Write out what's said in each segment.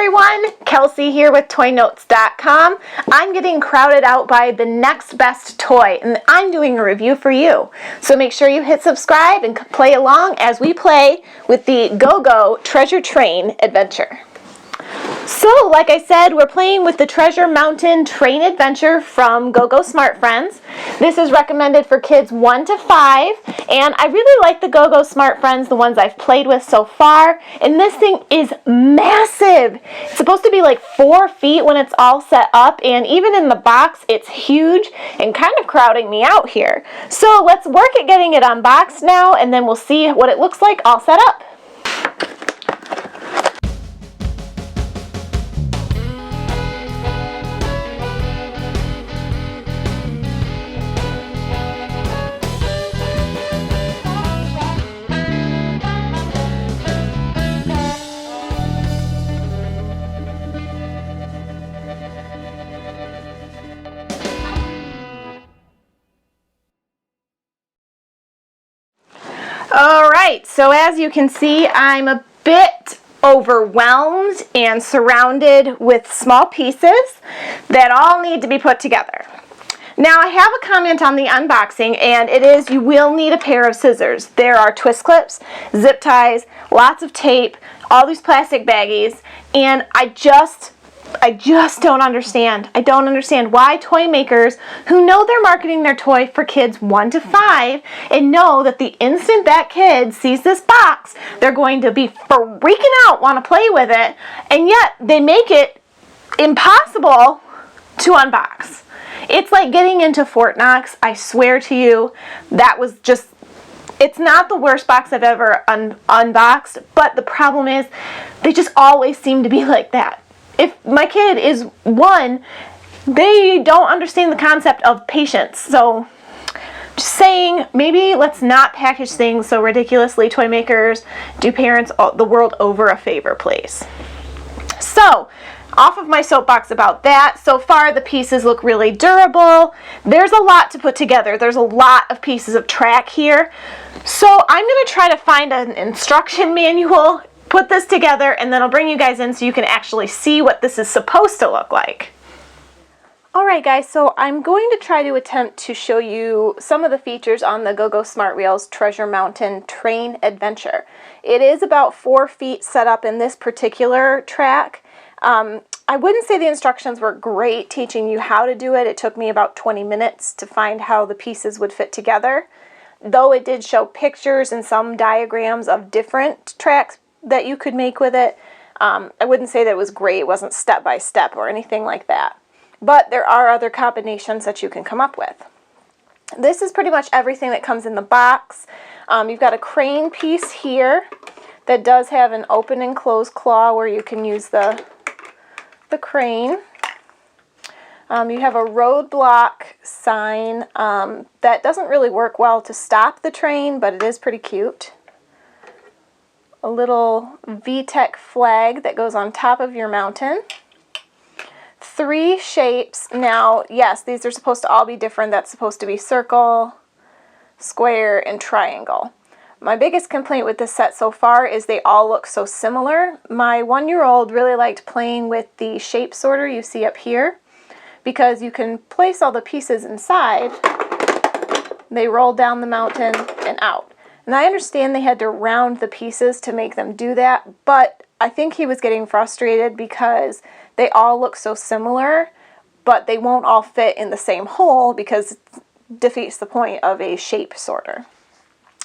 everyone, Kelsey here with ToyNotes.com. I'm getting crowded out by the next best toy, and I'm doing a review for you. So make sure you hit subscribe and play along as we play with the Go Treasure Train Adventure. So, like I said, we're playing with the Treasure Mountain Train Adventure from Go Smart Friends. This is recommended for kids 1 to 5, and I really like the Go Smart Friends, the ones I've played with so far, and this thing is massive. It's supposed to be like 4 feet when it's all set up, and even in the box, it's huge and kind of crowding me out here. So let's work at getting it unboxed now, and then we'll see what it looks like all set up. Alright, so as you can see, I'm a bit overwhelmed and surrounded with small pieces that all need to be put together. Now I have a comment on the unboxing, and it is you will need a pair of scissors. There are twist clips, zip ties, lots of tape, all these plastic baggies, and I just don't understand. I don't understand why toy makers who know they're marketing their toy for kids 1 to 5 and know that the instant that kid sees this box, they're going to be freaking out, want to play with it, and yet they make it impossible to unbox. It's like getting into Fort Knox. I swear to you, that was just, it's not the worst box I've ever unboxed, but the problem is they just always seem to be like that. If my kid is 1, they don't understand the concept of patience. So, just saying, maybe let's not package things so ridiculously. Toy makers, do parents the world over a favor, please. So, off of my soapbox about that. So far, the pieces look really durable. There's a lot to put together. There's a lot of pieces of track here. So, I'm going to try to find an instruction manual, put this together, and then I'll bring you guys in so you can actually see what this is supposed to look like. Alright guys, so I'm going to try to attempt to show you some of the features on the Go Smart Reels Treasure Mountain Train Adventure. It is about 4 feet set up in this particular track. I wouldn't say the instructions were great teaching you how to do it. It took me about 20 minutes to find how the pieces would fit together. Though it did show pictures and some diagrams of different tracks that you could make with it. I wouldn't say that it was great. It wasn't step by step or anything like that. But there are other combinations that you can come up with. This is pretty much everything that comes in the box. You've got a crane piece here that does have an open and closed claw where you can use the crane. You have a roadblock sign that doesn't really work well to stop the train, but it is pretty cute. A little Vtech flag that goes on top of your mountain. 3 shapes. Now, yes, these are supposed to all be different. That's supposed to be circle, square, and triangle. My biggest complaint with this set so far is they all look so similar. My 1-year-old really liked playing with the shape sorter you see up here because you can place all the pieces inside. They roll down the mountain and out. And I understand they had to round the pieces to make them do that, but I think he was getting frustrated because they all look so similar, but they won't all fit in the same hole because it defeats the point of a shape sorter.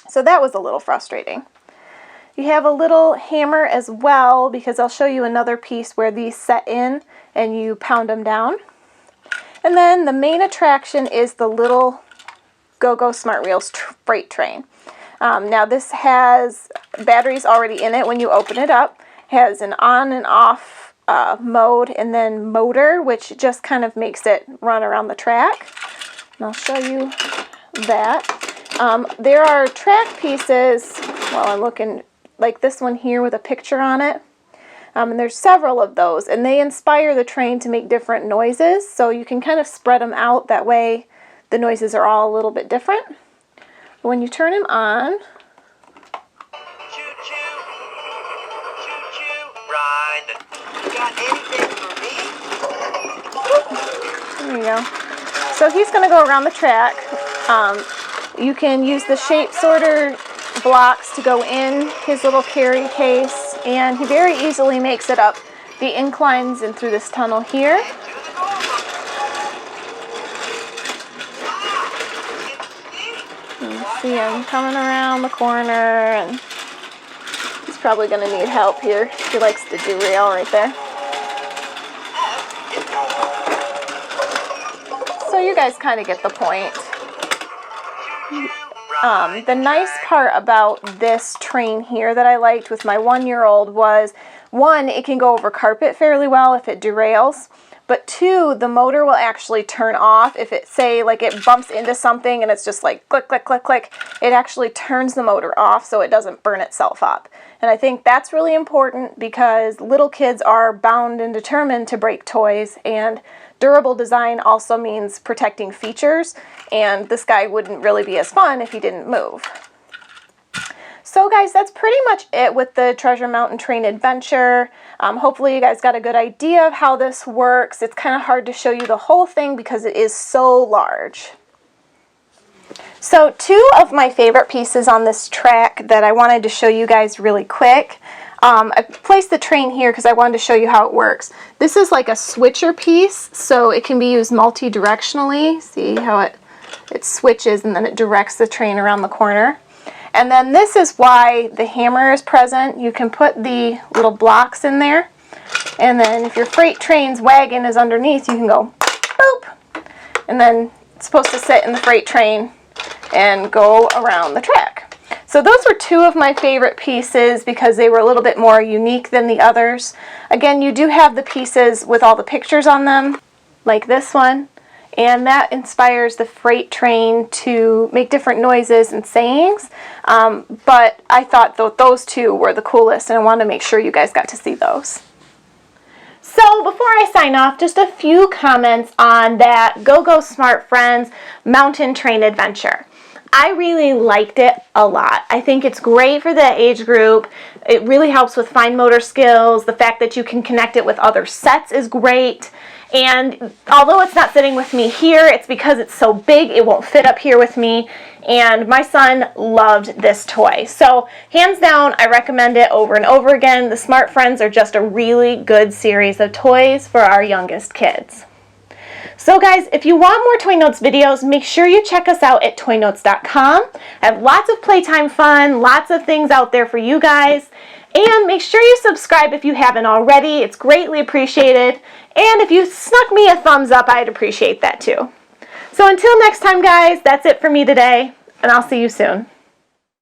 So that was a little frustrating. You have a little hammer as well because I'll show you another piece where these set in and you pound them down. And then the main attraction is the little Go Smart Reels freight train. Now this has batteries already in it when you open it up. It has an on and off mode and then motor, which just kind of makes it run around the track. And I'll show you that. There are track pieces, well, I'm looking like this one here with a picture on it. And there's several of those, and they inspire the train to make different noises, so you can kind of spread them out. That way the noises are all a little bit different. When you turn them on, choo-choo, choo-choo, ride. kinda. You got anything for me? There you go. So he's going to go around the track. You can use the shape sorter blocks to go in his little carry case, and he very easily makes it up the inclines and through this tunnel here. You see him coming around the corner, and he's probably going to need help here. He likes to derail right there. So you guys kind of get the point. The nice part about this train here that I liked with my 1-year-old was, one, it can go over carpet fairly well if it derails, but two, the motor will actually turn off if it, say, like it bumps into something and it's just like click, click, click, click. It actually turns the motor off so it doesn't burn itself up. And I think that's really important because little kids are bound and determined to break toys, and durable design also means protecting features, and this guy wouldn't really be as fun if he didn't move. So guys, that's pretty much it with the Treasure Mountain Train Adventure. Hopefully you guys got a good idea of how this works. It's kind of hard to show you the whole thing because it is so large. So two of my favorite pieces on this track that I wanted to show you guys really quick. I placed the train here because I wanted to show you how it works. This is like a switcher piece, so it can be used multi-directionally. See how it switches and then it directs the train around the corner. And then this is why the hammer is present. You can put the little blocks in there, and then if your freight train's wagon is underneath, you can go boop, and then it's supposed to sit in the freight train and go around the track. So those were two of my favorite pieces because they were a little bit more unique than the others. Again, you do have the pieces with all the pictures on them, like this one, and that inspires the freight train to make different noises and sayings. But I thought those two were the coolest, and I wanted to make sure you guys got to see those. So before I sign off, just a few comments on that Go Smart Friends Mountain Train Adventure. I really liked it a lot. I think it's great for that age group. It really helps with fine motor skills. The fact that you can connect it with other sets is great. And although it's not sitting with me here, it's because it's so big it won't fit up here with me. And my son loved this toy. So hands down, I recommend it over and over again. The Smart Friends are just a really good series of toys for our youngest kids. So guys, if you want more Toy Notes videos, make sure you check us out at toynotes.com. I have lots of playtime fun, lots of things out there for you guys. And make sure you subscribe if you haven't already. It's greatly appreciated. And if you snuck me a thumbs up, I'd appreciate that too. So until next time, guys, that's it for me today, and I'll see you soon.